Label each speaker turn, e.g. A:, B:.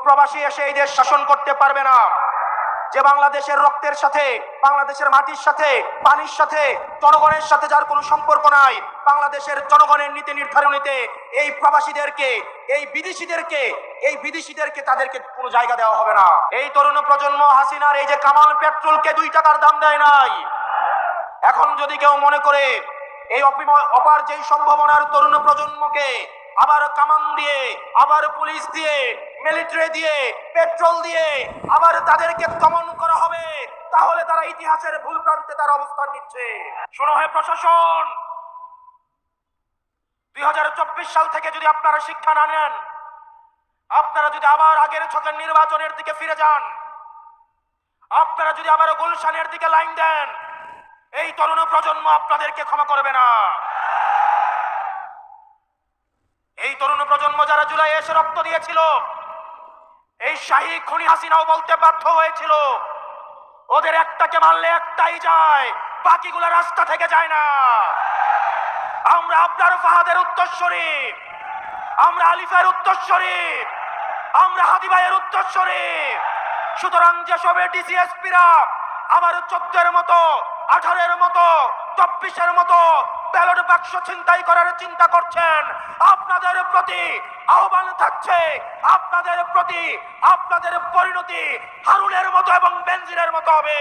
A: প্রবাসী এসে এই দেশ শাসন করতে পারবে না। যে বাংলাদেশের রক্তের সাথে, বাংলাদেশের মাটির সাথে, পানির সাথে, জনগণের সাথে যার কোনো সম্পর্ক নাই, বাংলাদেশের জনগণের নীতি নির্ধারণীতে এই প্রবাসীদেরকে, এই বিদেশিদেরকে তাদেরকে কোনো জায়গা দেওয়া হবে না। এই তরুণ প্রজন্ম হাসিনার এই যে কামাল পেট্রোলকে 2 টাকার দাম দেয় নাই, এখন যদি কেউ মনে করে এই অপার যেই সম্ভাবনার তরুণ প্রজন্মকে আবার কামান দিয়ে, আবার পুলিশ দিয়ে, মিলিটারি দিয়ে, পেট্রোল দিয়ে আবার তাদেরকে দমন করা হবে, তাহলে তারা ইতিহাসের ভুল প্রান্তে তার অবস্থান নিচ্ছে। শোনো হে প্রশাসন, 2024 সাল থেকে যদি আপনারা শিক্ষা না নেন, আপনারা যদি আবার আগের ছকের নির্বাচনের দিকে ফিরে যান, আপনারা যদি আবার গুলশানের দিকে লাইন দেন, এই তরুণ প্রজন্ম আপনাদেরকে ক্ষমা করবে না। এই তরুণ প্রজন্ম যারা জুলাই এসে রক্ত দিয়েছিল, এই শাহী খুনি হাসিনাও বলতে বাধ্য হয়েছিল ওদের একটাকে মারলে একটাই যায়, বাকিগুলো রাস্তা থেকে যায় না। আমরা আপনার ফাহাদের উত্তরসূরি, আমরা আলিফের উত্তরসূরি, আমরা হাদি ভাইয়ের উত্তরসূরি। সুতরাং যেসব ডিসিএসপিরা আবার 14-এর মতো, 18-এর মতো, 24-এর মতো ব্যালট বাক্স ছিনতাই করার চিন্তা করছেন, আপনাদের প্রতি আহ্বান থাকছে, আপনাদের পরিণতি হারুনের মতো এবং বেনজিরের মতো হবে।